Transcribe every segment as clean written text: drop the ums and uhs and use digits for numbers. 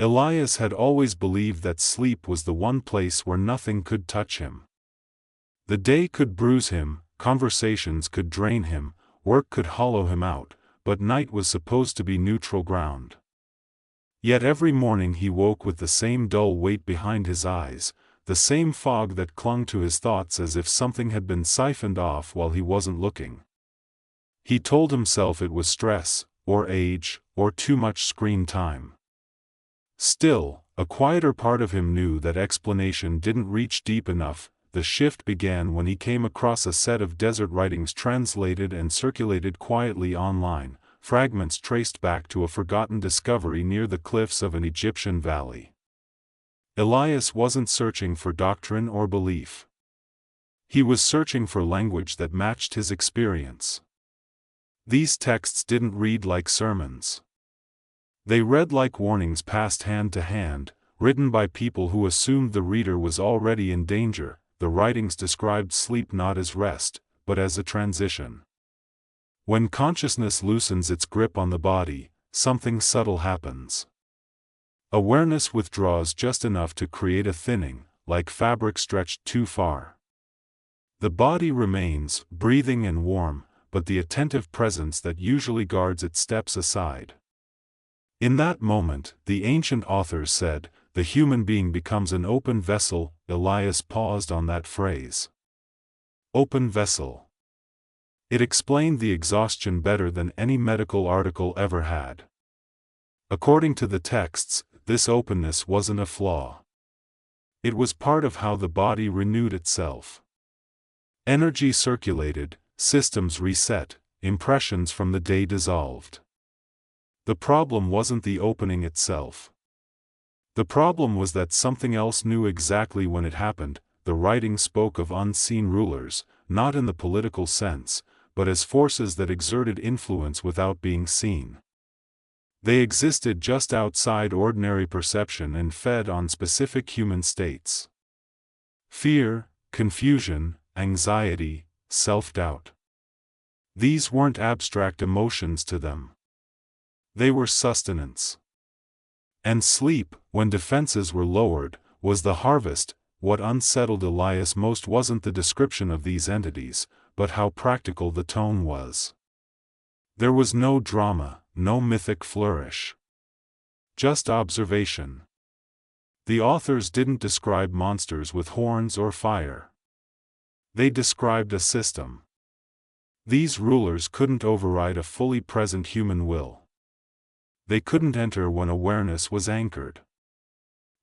Elias had always believed that sleep was the one place where nothing could touch him. The day could bruise him, conversations could drain him, work could hollow him out, but night was supposed to be neutral ground. Yet every morning he woke with the same dull weight behind his eyes, the same fog that clung to his thoughts as if something had been siphoned off while he wasn't looking. He told himself it was stress, or age, or too much screen time. Still, a quieter part of him knew that explanation didn't reach deep enough. The shift began when he came across a set of desert writings translated and circulated quietly online, fragments traced back to a forgotten discovery near the cliffs of an Egyptian valley. Elias wasn't searching for doctrine or belief. He was searching for language that matched his experience. These texts didn't read like sermons. They read like warnings passed hand to hand, written by people who assumed the reader was already in danger. The writings described sleep not as rest, but as a transition. When consciousness loosens its grip on the body, something subtle happens. Awareness withdraws just enough to create a thinning, like fabric stretched too far. The body remains, breathing and warm, but the attentive presence that usually guards it steps aside. In that moment, the ancient authors said, the human being becomes an open vessel. Elias paused on that phrase. Open vessel. It explained the exhaustion better than any medical article ever had. According to the texts, this openness wasn't a flaw. It was part of how the body renewed itself. Energy circulated, systems reset, impressions from the day dissolved. The problem wasn't the opening itself. The problem was that something else knew exactly when it happened. The writing spoke of unseen rulers, not in the political sense, but as forces that exerted influence without being seen. They existed just outside ordinary perception and fed on specific human states. Fear, confusion, anxiety, self-doubt. These weren't abstract emotions to them. They were sustenance. And sleep, when defenses were lowered, was the harvest. What unsettled Elias most wasn't the description of these entities, but how practical the tone was. There was no drama, no mythic flourish. Just observation. The authors didn't describe monsters with horns or fire. They described a system. These rulers couldn't override a fully present human will. They couldn't enter when awareness was anchored.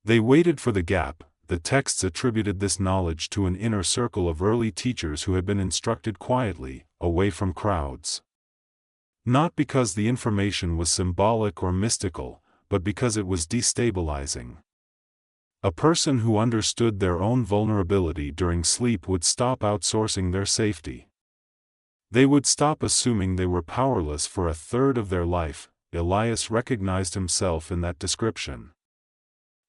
They waited for the gap. The texts attributed this knowledge to an inner circle of early teachers who had been instructed quietly, away from crowds. Not because the information was symbolic or mystical, but because it was destabilizing. A person who understood their own vulnerability during sleep would stop outsourcing their safety. They would stop assuming they were powerless for a third of their life. Elias recognized himself in that description.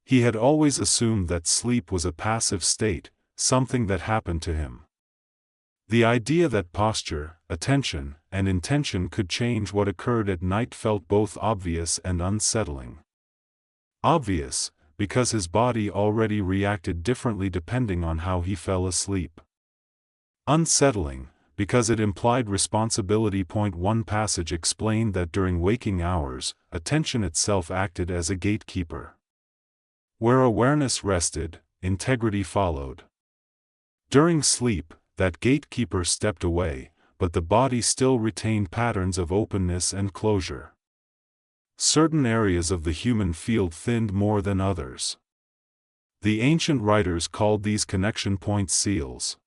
He had always assumed that sleep was a passive state, something that happened to him. The idea that posture, attention, and intention could change what occurred at night felt both obvious and unsettling. Obvious, because his body already reacted differently depending on how he fell asleep. Unsettling, because it implied responsibility. One passage explained that during waking hours, attention itself acted as a gatekeeper. Where awareness rested, integrity followed. During sleep, that gatekeeper stepped away, but the body still retained patterns of openness and closure. Certain areas of the human field thinned more than others. The ancient writers called these connection point seals.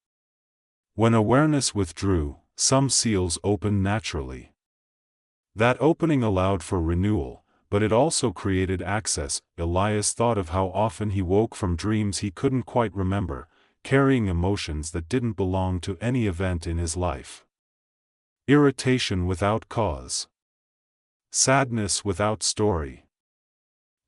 When awareness withdrew, some seals opened naturally. That opening allowed for renewal, but it also created access. Elias thought of how often he woke from dreams he couldn't quite remember, carrying emotions that didn't belong to any event in his life. Irritation without cause. Sadness without story.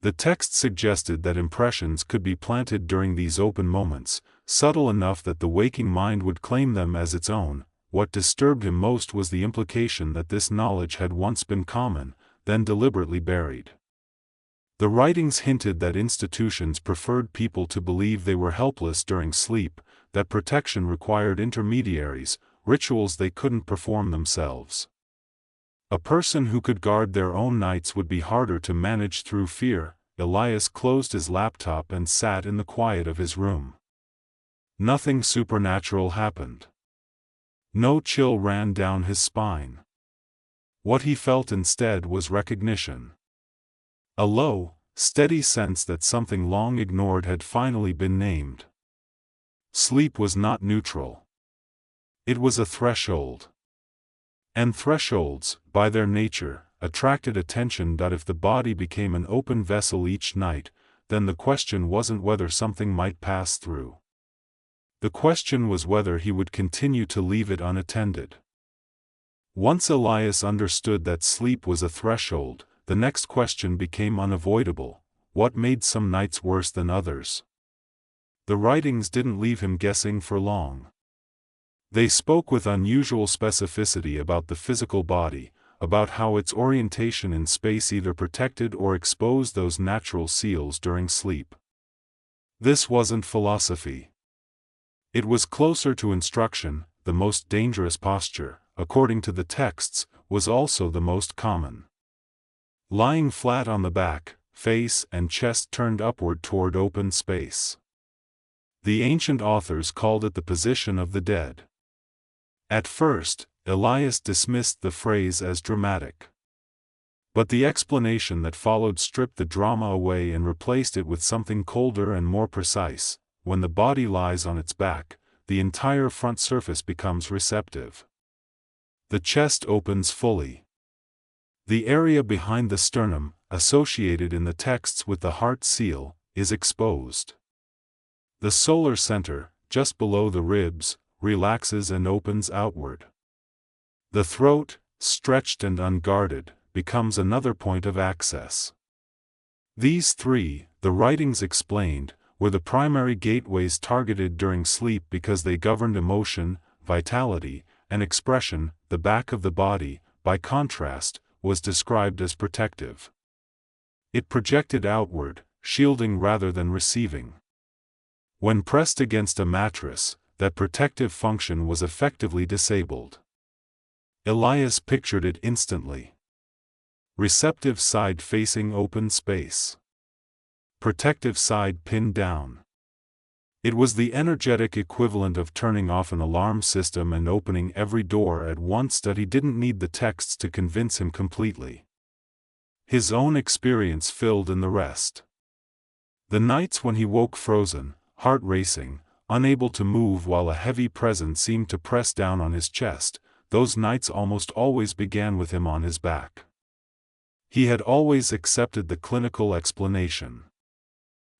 The text suggested that impressions could be planted during these open moments, subtle enough that the waking mind would claim them as its own. What disturbed him most was the implication that this knowledge had once been common, then deliberately buried. The writings hinted that institutions preferred people to believe they were helpless during sleep, that protection required intermediaries, rituals they couldn't perform themselves. A person who could guard their own nights would be harder to manage through fear. Elias closed his laptop and sat in the quiet of his room. Nothing supernatural happened. No chill ran down his spine. What he felt instead was recognition. A low, steady sense that something long ignored had finally been named. Sleep was not neutral. It was a threshold. And thresholds, by their nature, attracted attention. If the body became an open vessel each night, then the question wasn't whether something might pass through. The question was whether he would continue to leave it unattended. Once Elias understood that sleep was a threshold, the next question became unavoidable: what made some nights worse than others? The writings didn't leave him guessing for long. They spoke with unusual specificity about the physical body, about how its orientation in space either protected or exposed those natural seals during sleep. This wasn't philosophy. It was closer to instruction. The most dangerous posture, according to the texts, was also the most common. Lying flat on the back, face and chest turned upward toward open space. The ancient authors called it the position of the dead. At first, Elias dismissed the phrase as dramatic. But the explanation that followed stripped the drama away and replaced it with something colder and more precise. When the body lies on its back, the entire front surface becomes receptive. The chest opens fully. The area behind the sternum, associated in the texts with the heart seal, is exposed. The solar center, just below the ribs, relaxes and opens outward. The throat, stretched and unguarded, becomes another point of access. These three, the writings explained, were the primary gateways targeted during sleep because they governed emotion, vitality, and expression. The back of the body, by contrast, was described as protective. It projected outward, shielding rather than receiving. When pressed against a mattress, that protective function was effectively disabled. Elias pictured it instantly. Receptive side facing open space. Protective side pinned down. It was the energetic equivalent of turning off an alarm system and opening every door at once. That he didn't need the texts to convince him completely. His own experience filled in the rest. The nights when he woke frozen, heart racing, unable to move while a heavy presence seemed to press down on his chest, those nights almost always began with him on his back. He had always accepted the clinical explanation.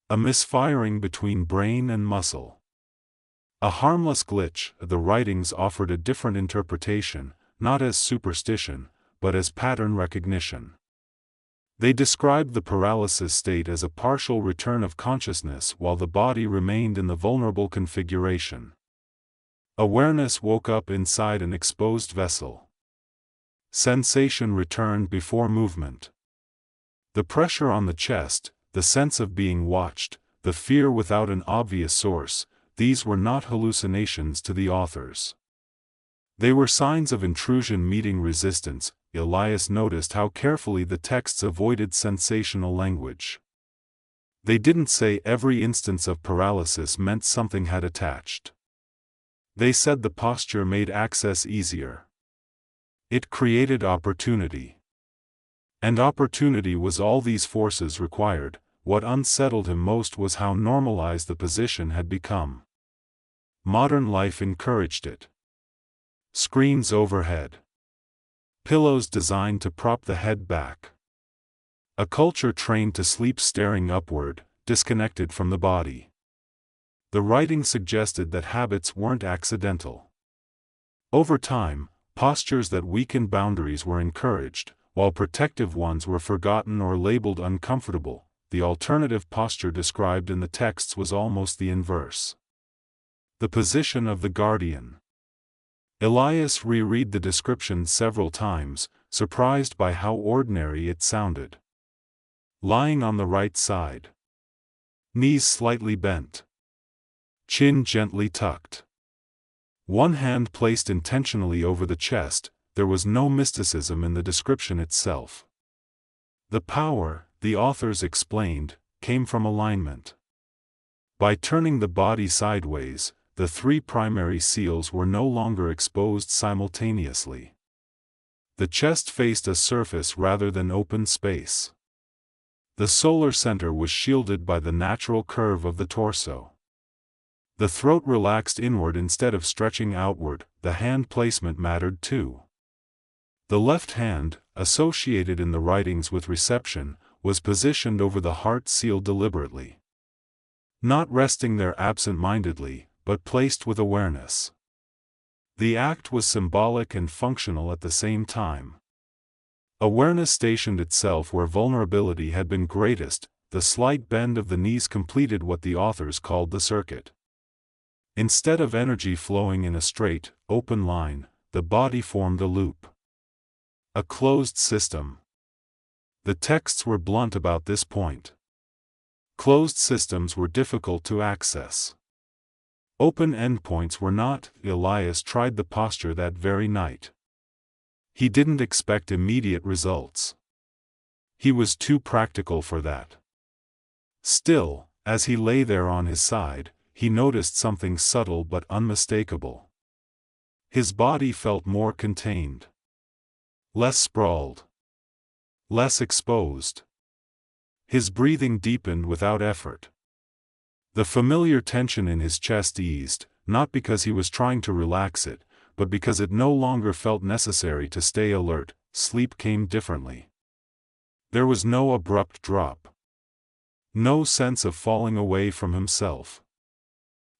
A misfiring between brain and muscle. A harmless glitch. The writings offered a different interpretation, not as superstition, but as pattern recognition. They described the paralysis state as a partial return of consciousness while the body remained in the vulnerable configuration. Awareness woke up inside an exposed vessel. Sensation returned before movement. The pressure on the chest, the sense of being watched, the fear without an obvious source, these were not hallucinations to the authors. They were signs of intrusion meeting resistance. Elias noticed how carefully the texts avoided sensational language. They didn't say every instance of paralysis meant something had attached. They said the posture made access easier. It created opportunity. And opportunity was all these forces required. What unsettled him most was how normalized the position had become. Modern life encouraged it. Screens overhead. Pillows designed to prop the head back. A culture trained to sleep staring upward, disconnected from the body. The writing suggested that habits weren't accidental. Over time, postures that weakened boundaries were encouraged, while protective ones were forgotten or labeled uncomfortable. The alternative posture described in the texts was almost the inverse. The position of the guardian. Elias reread the description several times, surprised by how ordinary it sounded. Lying on the right side. Knees slightly bent. Chin gently tucked. One hand placed intentionally over the chest. There was no mysticism in the description itself. The power, the authors explained, came from alignment. By turning the body sideways, the three primary seals were no longer exposed simultaneously. The chest faced a surface rather than open space. The solar center was shielded by the natural curve of the torso. The throat relaxed inward instead of stretching outward. The hand placement mattered too. The left hand, associated in the writings with reception, was positioned over the heart seal deliberately. Not resting there absent-mindedly, but placed with awareness. The act was symbolic and functional at the same time. Awareness stationed itself where vulnerability had been greatest. The slight bend of the knees completed what the authors called the circuit. Instead of energy flowing in a straight, open line, the body formed a loop. A closed system. The texts were blunt about this point. Closed systems were difficult to access. Open endpoints were not. Elias tried the posture that very night. He didn't expect immediate results. He was too practical for that. Still, as he lay there on his side, he noticed something subtle but unmistakable. His body felt more contained. Less sprawled. Less exposed. His breathing deepened without effort. The familiar tension in his chest eased, not because he was trying to relax it, but because it no longer felt necessary to stay alert. Sleep came differently. There was no abrupt drop. No sense of falling away from himself.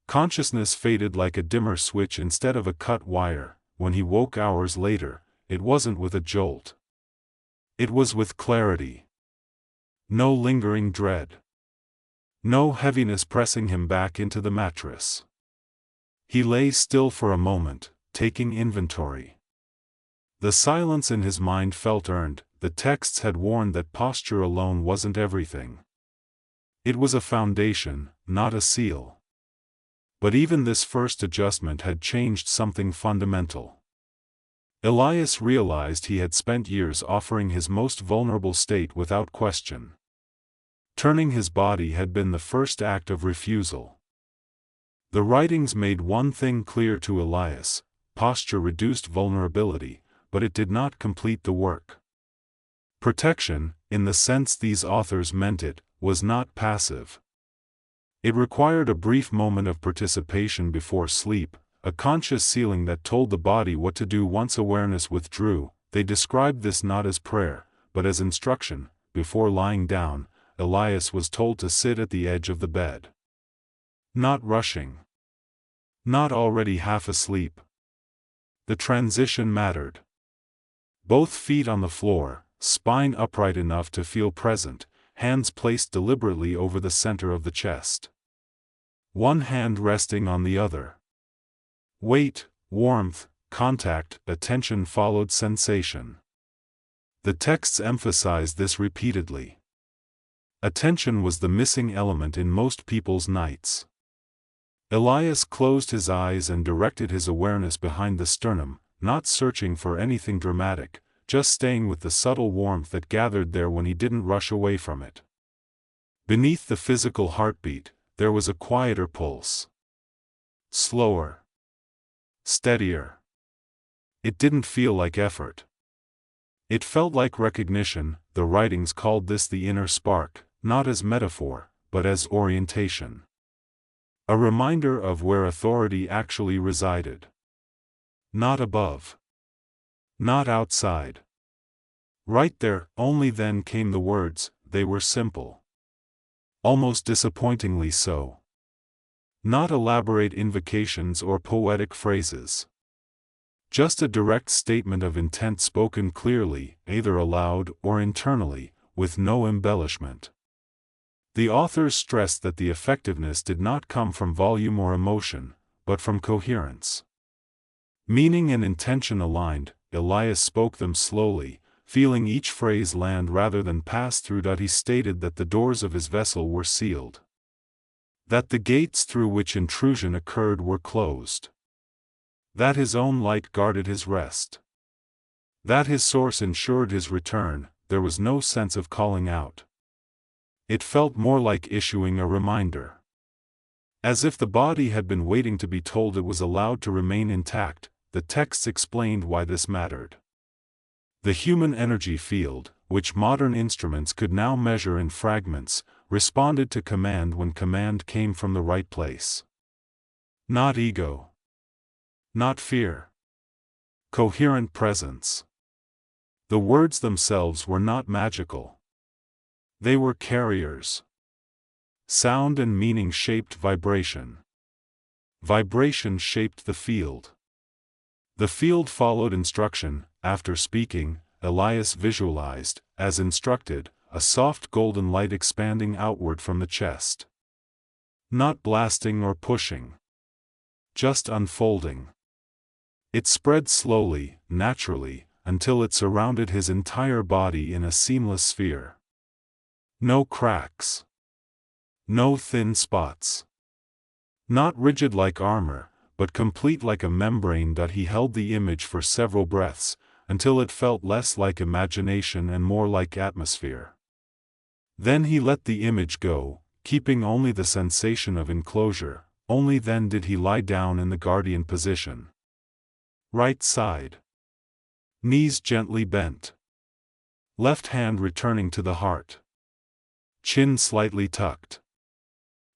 Consciousness faded like a dimmer switch instead of a cut wire. When he woke hours later, it wasn't with a jolt. It was with clarity. No lingering dread. No heaviness pressing him back into the mattress. He lay still for a moment, taking inventory. The silence in his mind felt earned. The texts had warned that posture alone wasn't everything. It was a foundation, not a seal. But even this first adjustment had changed something fundamental. Elias realized he had spent years offering his most vulnerable state without question. Turning his body had been the first act of refusal. The writings made one thing clear to Elias: posture reduced vulnerability, but it did not complete the work. Protection, in the sense these authors meant it, was not passive. It required a brief moment of participation before sleep, a conscious sealing that told the body what to do once awareness withdrew. They described this not as prayer, but as instruction. Before lying down, Elias was told to sit at the edge of the bed. Not rushing. Not already half asleep. The transition mattered. Both feet on the floor, spine upright enough to feel present, hands placed deliberately over the center of the chest. One hand resting on the other. Weight, warmth, contact, attention followed sensation. The texts emphasized this repeatedly. Attention was the missing element in most people's nights. Elias closed his eyes and directed his awareness behind the sternum, not searching for anything dramatic, just staying with the subtle warmth that gathered there when he didn't rush away from it. Beneath the physical heartbeat, there was a quieter pulse. Slower. Steadier. It didn't feel like effort. It felt like recognition. The writings called this the inner spark, not as metaphor, but as orientation. A reminder of where authority actually resided. Not above. Not outside. Right there. Only then came the words. They were simple. Almost disappointingly so. Not elaborate invocations or poetic phrases. Just a direct statement of intent spoken clearly, either aloud or internally, with no embellishment. The authors stressed that the effectiveness did not come from volume or emotion, but from coherence. Meaning and intention aligned, Elias spoke them slowly, feeling each phrase land rather than pass through. He stated that the doors of his vessel were sealed, that the gates through which intrusion occurred were closed, that his own light guarded his rest, that his source ensured his return. There was no sense of calling out. It felt more like issuing a reminder. As if the body had been waiting to be told it was allowed to remain intact. The texts explained why this mattered. The human energy field, which modern instruments could now measure in fragments, responded to command when command came from the right place. Not ego. Not fear. Coherent presence. The words themselves were not magical. They were carriers. Sound and meaning shaped vibration. Vibration shaped the field. The field followed instruction. After speaking, Elias visualized, as instructed, a soft golden light expanding outward from the chest. Not blasting or pushing. Just unfolding. It spread slowly, naturally, until it surrounded his entire body in a seamless sphere. No cracks. No thin spots. Not rigid like armor, but complete like a membrane. He held the image for several breaths, until it felt less like imagination and more like atmosphere. Then he let the image go, keeping only the sensation of enclosure. Only then did he lie down in the guardian position. Right side. Knees gently bent. Left hand returning to the heart. Chin slightly tucked.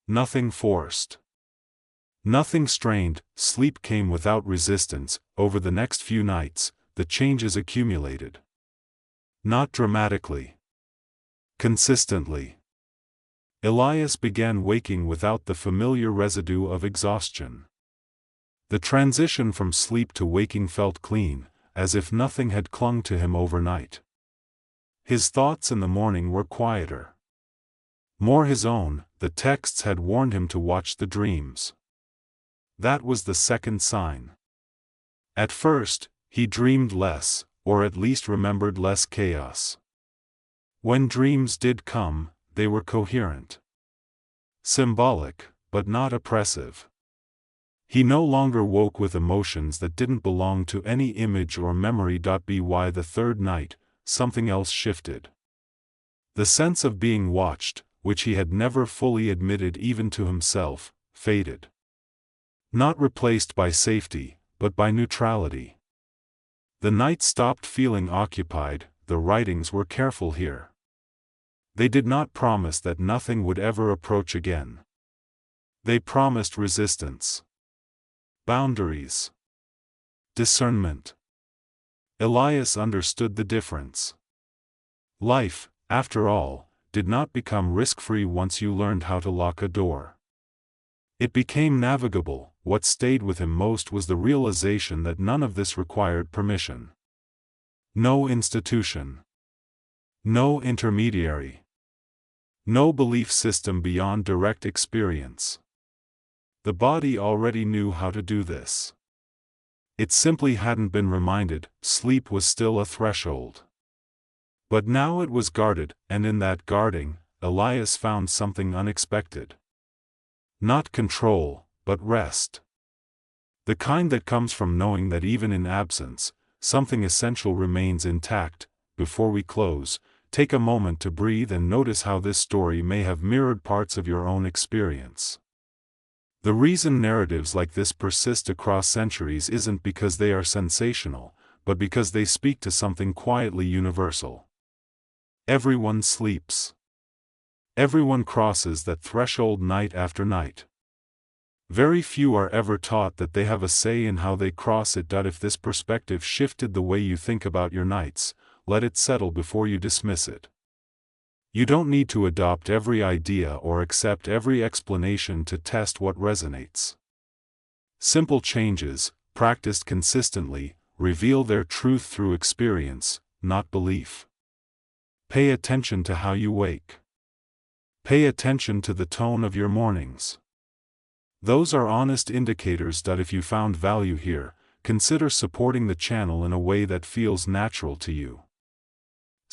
Nothing forced. Nothing strained. Sleep came without resistance. Over the next few nights, the changes accumulated. Not dramatically. Consistently. Elias began waking without the familiar residue of exhaustion. The transition from sleep to waking felt clean, as if nothing had clung to him overnight. His thoughts in the morning were quieter. More his own. The texts had warned him to watch the dreams. That was the second sign. At first, he dreamed less, or at least remembered less chaos. When dreams did come, they were coherent. Symbolic, but not oppressive. He no longer woke with emotions that didn't belong to any image or memory. By the third night, something else shifted. The sense of being watched, which he had never fully admitted even to himself, faded. Not replaced by safety, but by neutrality. The night stopped feeling occupied. The writings were careful here. They did not promise that nothing would ever approach again. They promised resistance. Boundaries. Discernment. Elias understood the difference. Life, after all, did not become risk-free once you learned how to lock a door. It became navigable. What stayed with him most was the realization that none of this required permission. No institution. No intermediary. No belief system beyond direct experience. The body already knew how to do this. It simply hadn't been reminded. Sleep was still a threshold. But now it was guarded, and in that guarding, Elias found something unexpected. Not control, but rest. The kind that comes from knowing that even in absence, something essential remains intact. Before we close, take a moment to breathe and notice how this story may have mirrored parts of your own experience. The reason narratives like this persist across centuries isn't because they are sensational, but because they speak to something quietly universal. Everyone sleeps. Everyone crosses that threshold night after night. Very few are ever taught that they have a say in how they cross it. If this perspective shifted the way you think about your nights, let it settle before you dismiss it. You don't need to adopt every idea or accept every explanation to test what resonates. Simple changes, practiced consistently, reveal their truth through experience, not belief. Pay attention to how you wake. Pay attention to the tone of your mornings. Those are honest indicators. If you found value here, consider supporting the channel in a way that feels natural to you.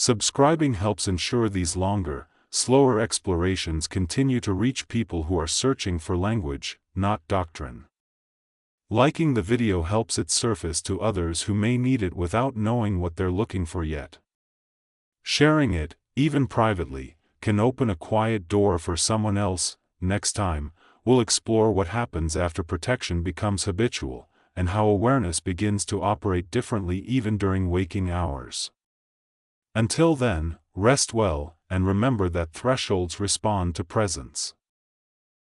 Subscribing helps ensure these longer, slower explorations continue to reach people who are searching for language, not doctrine. Liking the video helps it surface to others who may need it without knowing what they're looking for yet. Sharing it, even privately, can open a quiet door for someone else. Next time, we'll explore what happens after protection becomes habitual, and how awareness begins to operate differently even during waking hours. Until then, rest well, and remember that thresholds respond to presence.